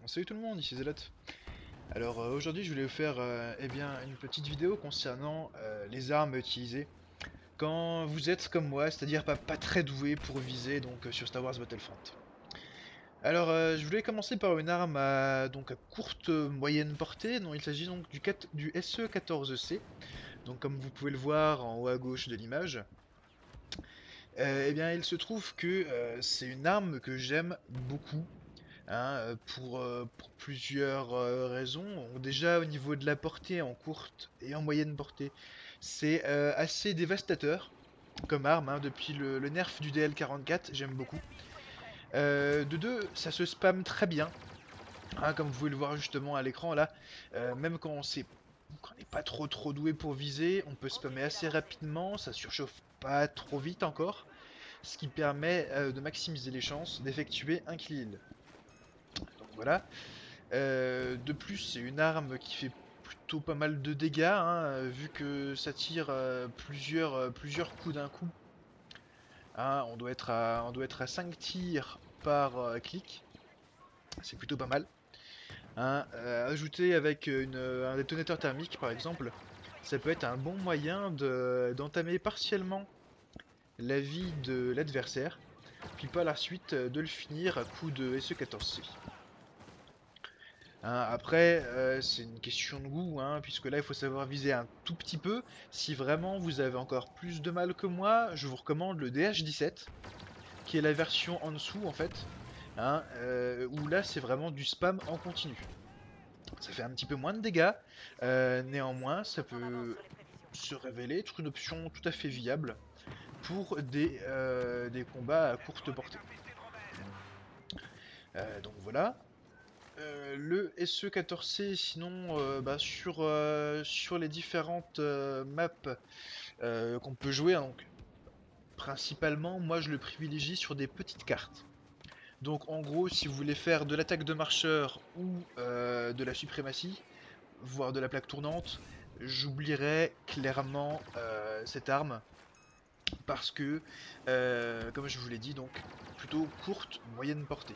Salut tout le monde, ici Zealot. Alors aujourd'hui je voulais vous faire une petite vidéo concernant les armes utilisées quand vous êtes comme moi, c'est-à-dire pas très doué pour viser sur Star Wars Battlefront. Alors je voulais commencer par une arme à courte moyenne portée, dont il s'agit donc du SE-14C. Donc comme vous pouvez le voir en haut à gauche de l'image, il se trouve que c'est une arme que j'aime beaucoup. Pour plusieurs raisons. Bon, déjà au niveau de la portée en courte et en moyenne portée, c'est assez dévastateur comme arme, hein, depuis le nerf du DL44, j'aime beaucoup. De deux, ça se spam très bien, hein, comme vous pouvez le voir justement à l'écran là. Même quand on n'est pas trop doué pour viser, on peut spammer assez rapidement, ça surchauffe pas trop vite encore, ce qui permet de maximiser les chances d'effectuer un kill. Donc voilà. De plus, c'est une arme qui fait plutôt pas mal de dégâts, hein, vu que ça tire plusieurs coups d'un coup. Hein, on doit être à 5 tirs par clic, c'est plutôt pas mal. Hein, ajouté avec un détonateur thermique par exemple, ça peut être un bon moyen d'entamer partiellement la vie de l'adversaire, puis par la suite de le finir à coup de SE-14C. Hein, après, c'est une question de goût, hein, puisque là, il faut savoir viser un tout petit peu. Si vraiment vous avez encore plus de mal que moi, je vous recommande le DH17, qui est la version en dessous, en fait, hein, où là, c'est vraiment du spam en continu. Ça fait un petit peu moins de dégâts, néanmoins, ça peut se révéler être une option tout à fait viable pour des combats à courte portée. Donc voilà. Le SE14C, sinon, sur les différentes maps qu'on peut jouer, hein, donc principalement, moi je le privilégie sur des petites cartes. Donc en gros, si vous voulez faire de l'attaque de marcheur ou de la suprématie, voire de la plaque tournante, j'oublierais clairement cette arme parce que, comme je vous l'ai dit, donc plutôt courte, moyenne portée.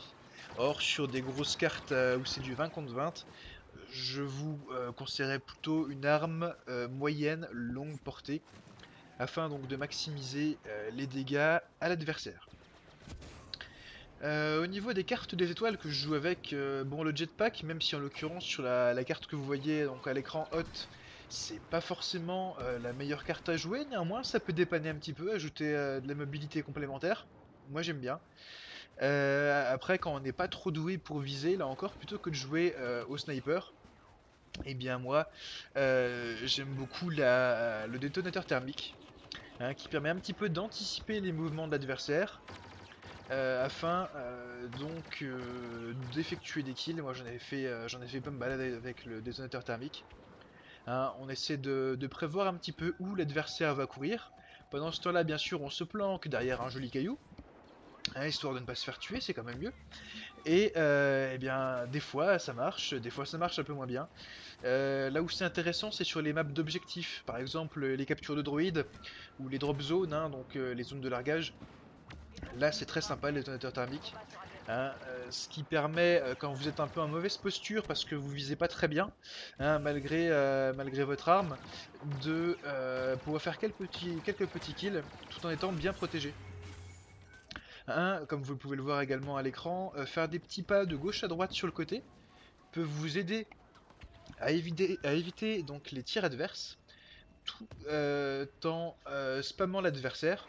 Or, sur des grosses cartes où c'est du 20 contre 20, je vous conseillerais plutôt une arme moyenne, longue portée, afin donc de maximiser les dégâts à l'adversaire. Au niveau des cartes des étoiles que je joue avec, bon le jetpack, même si en l'occurrence sur la carte que vous voyez donc à l'écran haute, c'est pas forcément la meilleure carte à jouer, néanmoins ça peut dépanner un petit peu, ajouter de la mobilité complémentaire. Moi j'aime bien. Après quand on n'est pas trop doué pour viser, là encore, plutôt que de jouer au sniper, eh bien moi j'aime beaucoup le détonateur thermique, hein, qui permet un petit peu d'anticiper les mouvements de l'adversaire afin d'effectuer des kills. Moi j'en ai fait pas mal avec le détonateur thermique. Hein, on essaie de prévoir un petit peu où l'adversaire va courir. Pendant ce temps-là, bien sûr, on se planque derrière un joli caillou, hein, histoire de ne pas se faire tuer, c'est quand même mieux. Et des fois ça marche un peu moins bien. Là où c'est intéressant, c'est sur les maps d'objectifs, par exemple les captures de droïdes ou les drop zones, hein, les zones de largage. Là, c'est très sympa les détonateurs thermiques, hein, ce qui permet, quand vous êtes un peu en mauvaise posture parce que vous visez pas très bien, hein, malgré votre arme, de pouvoir faire quelques petits kills tout en étant bien protégé. Hein, comme vous pouvez le voir également à l'écran, faire des petits pas de gauche à droite sur le côté peut vous aider à éviter donc les tirs adverses, tout en spammant l'adversaire.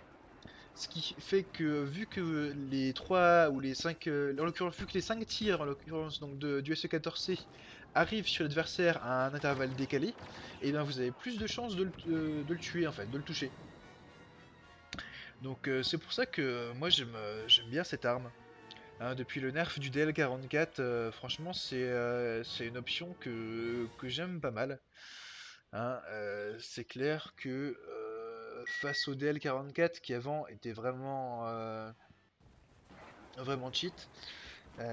Ce qui fait que vu que les 3 ou les 5, en l'occurrence vu que les 5 tirs en l'occurrence donc du SE14C arrivent sur l'adversaire à un intervalle décalé, et bien vous avez plus de chances de le tuer en fait, de le toucher. Donc c'est pour ça que moi j'aime bien cette arme. Hein, depuis le nerf du DL44, franchement c'est une option que j'aime pas mal. Hein, c'est clair que face au DL44 qui avant était vraiment cheat,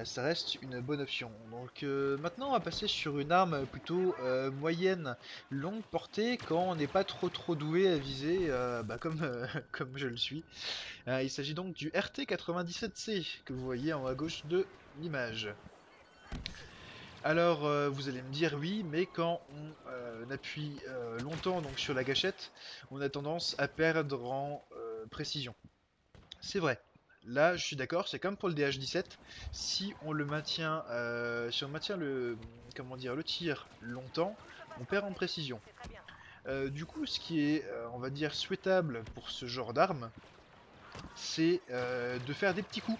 ça reste une bonne option. Donc maintenant on va passer sur une arme plutôt moyenne, longue portée quand on n'est pas trop doué à viser, comme je le suis. Il s'agit donc du RT97C que vous voyez en haut à gauche de l'image. Alors vous allez me dire oui, mais quand on appuie longtemps donc sur la gâchette, on a tendance à perdre en précision. C'est vrai. Là, je suis d'accord, c'est comme pour le DH17. Si on le maintient, si on maintient le, comment dire, le tir longtemps, on perd en précision. Du coup, ce qui est, on va dire, souhaitable pour ce genre d'arme, c'est de faire des petits coups,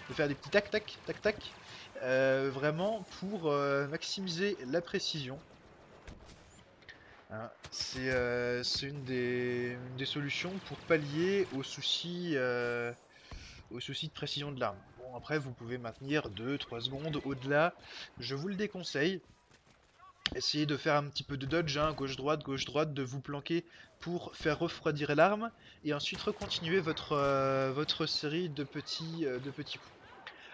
de faire des petits tac tac tac tac, vraiment pour maximiser la précision. Hein, c'est une des solutions pour pallier aux soucis de précision de l'arme. Bon, après, vous pouvez maintenir 2-3 secondes. Au-delà, je vous le déconseille. Essayez de faire un petit peu de dodge, hein, gauche droite, de vous planquer pour faire refroidir l'arme et ensuite recontinuer votre série de petits coups.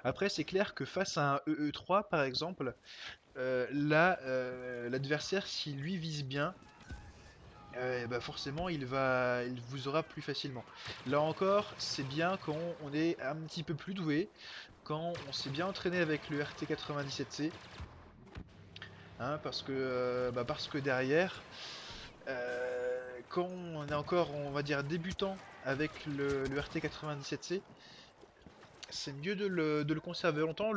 Après, c'est clair que face à un EE3 par exemple, là, l'adversaire, s'il lui vise bien, bah forcément il vous aura plus facilement. Là encore, c'est bien quand on est un petit peu plus doué, quand on s'est bien entraîné avec le RT97C, hein, parce que derrière, quand on est encore, on va dire, débutant avec le RT97C, c'est mieux de le conserver longtemps,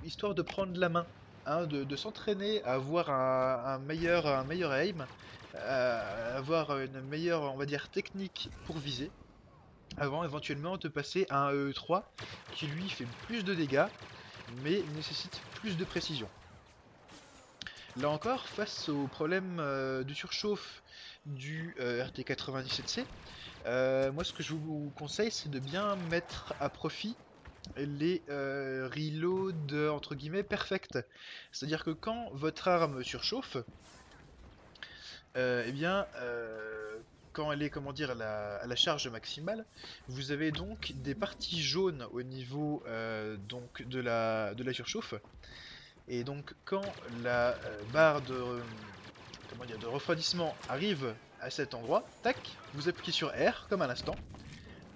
histoire de prendre la main, hein, de s'entraîner à avoir un meilleur aim, à avoir une meilleure, on va dire, technique pour viser, avant éventuellement de passer à un E3 qui lui fait plus de dégâts, mais nécessite plus de précision. Là encore, face au problème de surchauffe du RT97C, moi ce que je vous conseille c'est de bien mettre à profit les reloads entre guillemets perfect. C'est-à-dire que quand votre arme surchauffe, eh bien, quand elle est comment dire à la charge maximale, vous avez donc des parties jaunes au niveau donc de la surchauffe. Et donc quand la barre de comment dire de refroidissement arrive à cet endroit, tac, vous appuyez sur R comme à l'instant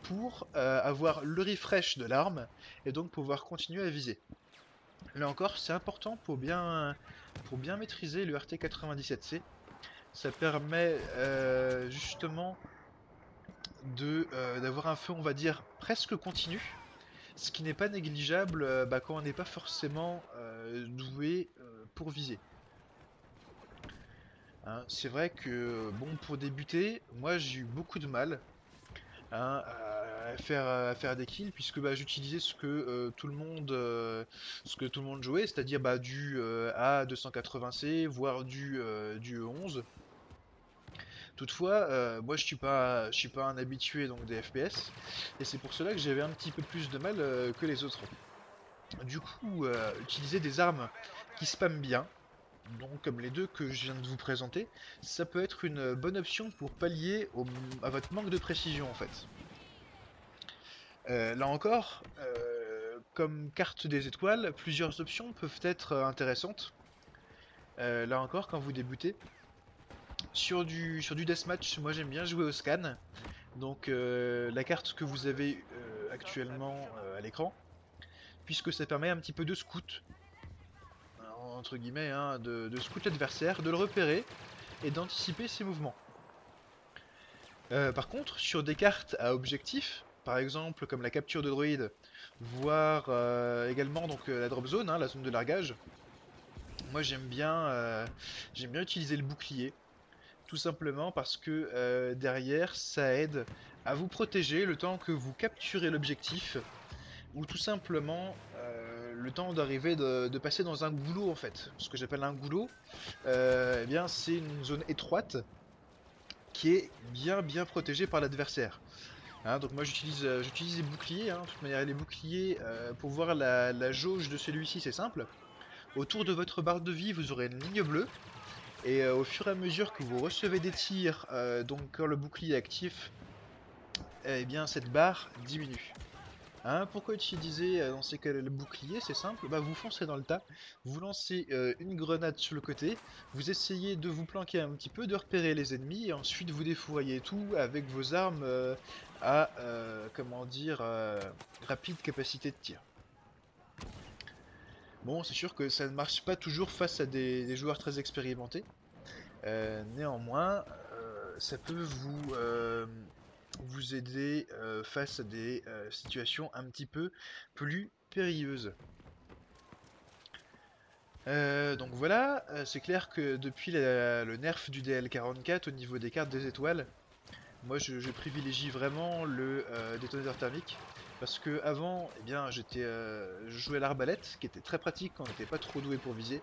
pour avoir le refresh de l'arme et donc pouvoir continuer à viser. Là encore, c'est important pour bien maîtriser le RT97C. Ça permet justement d'avoir un feu, on va dire, presque continu, ce qui n'est pas négligeable quand on n'est pas forcément doué pour viser. Hein, c'est vrai que, bon, pour débuter, moi j'ai eu beaucoup de mal, hein, à faire des kills puisque bah, j'utilisais ce que tout le monde jouait, c'est-à-dire bah, du A280C voire du E11. Toutefois, moi je suis pas un habitué donc des FPS et c'est pour cela que j'avais un petit peu plus de mal que les autres. Du coup, utiliser des armes qui spamment bien, donc comme les deux que je viens de vous présenter, ça peut être une bonne option pour pallier à votre manque de précision en fait. Là encore, comme carte des étoiles, plusieurs options peuvent être intéressantes. Là encore, quand vous débutez, sur du deathmatch, moi j'aime bien jouer au scan. Donc la carte que vous avez actuellement à l'écran, puisque ça permet un petit peu de scout, entre guillemets, hein, de scout l'adversaire, de le repérer et d'anticiper ses mouvements. Par contre, sur des cartes à objectif, par exemple comme la capture de droïde, voire également donc la drop zone, hein, la zone de largage, moi j'aime bien utiliser le bouclier, tout simplement parce que derrière ça aide à vous protéger le temps que vous capturez l'objectif, ou tout simplement le temps d'arriver de passer dans un goulot en fait. Ce que j'appelle un goulot, eh bien c'est une zone étroite qui est bien protégée par l'adversaire. Hein, donc moi j'utilise les boucliers, hein. De toute manière les boucliers, pour voir la jauge de celui-ci c'est simple. Autour de votre barre de vie vous aurez une ligne bleue, et au fur et à mesure que vous recevez des tirs, donc quand le bouclier est actif, eh bien cette barre diminue. Hein, pourquoi utiliser dans ces cas le bouclier? C'est simple, bah vous foncez dans le tas, vous lancez une grenade sur le côté, vous essayez de vous planquer un petit peu, de repérer les ennemis, et ensuite vous défouraillez tout avec vos armes à, comment dire, rapide capacité de tir. Bon, c'est sûr que ça ne marche pas toujours face à des joueurs très expérimentés. Néanmoins, ça peut vous aider face à des situations un petit peu plus périlleuses. Donc voilà, c'est clair que depuis le nerf du DL44 au niveau des cartes des étoiles, moi je privilégie vraiment le détonateur thermique. Parce que avant, eh bien, je jouais à l'arbalète, qui était très pratique quand on n'était pas trop doué pour viser.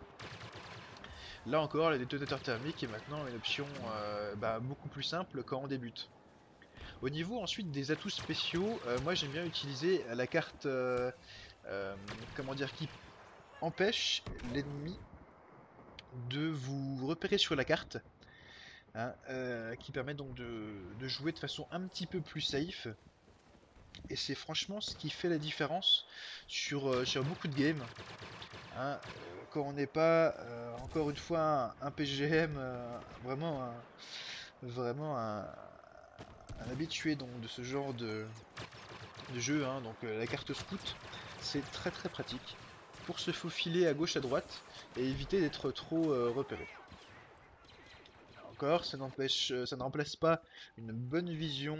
Là encore, le détonateur thermique est maintenant une option beaucoup plus simple quand on débute. Au niveau ensuite des atouts spéciaux, moi j'aime bien utiliser la carte euh, comment dire, qui empêche l'ennemi de vous repérer sur la carte, hein, qui permet donc de jouer de façon un petit peu plus safe. Et c'est franchement ce qui fait la différence sur beaucoup de games, hein. Quand on n'est pas, encore une fois, un PGM, vraiment un habitué donc, de ce genre de jeu, hein, donc la carte scout, c'est très très pratique pour se faufiler à gauche à droite et éviter d'être trop repéré. Encore, ça ne remplace pas une bonne vision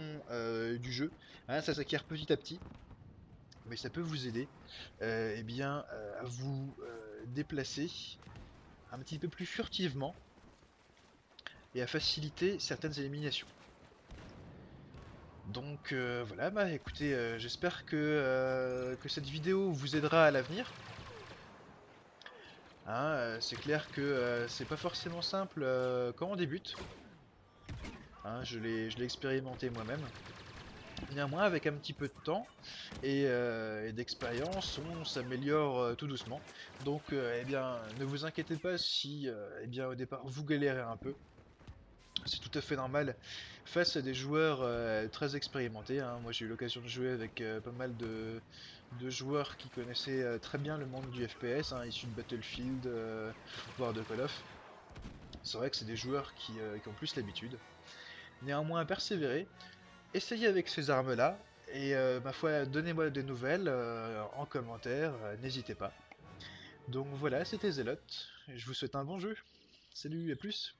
du jeu, hein, ça s'acquiert petit à petit, mais ça peut vous aider à vous déplacer un petit peu plus furtivement et à faciliter certaines éliminations. Donc voilà, bah écoutez, j'espère que cette vidéo vous aidera à l'avenir. Hein, c'est clair que c'est pas forcément simple quand on débute. Hein, je l'ai expérimenté moi-même. Néanmoins, avec un petit peu de temps et d'expérience, on s'améliore tout doucement. Donc, ne vous inquiétez pas si, au départ, vous galérez un peu. C'est tout à fait normal face à des joueurs très expérimentés, hein. Moi, j'ai eu l'occasion de jouer avec pas mal de joueurs qui connaissaient très bien le monde du FPS, hein, issus de Battlefield, voire de Call of. C'est vrai que c'est des joueurs qui ont plus l'habitude. Néanmoins, persévérer, essayez avec ces armes-là, et ma foi, donnez-moi des nouvelles en commentaire, n'hésitez pas. Donc voilà, c'était Zelote, je vous souhaite un bon jeu. Salut, à plus!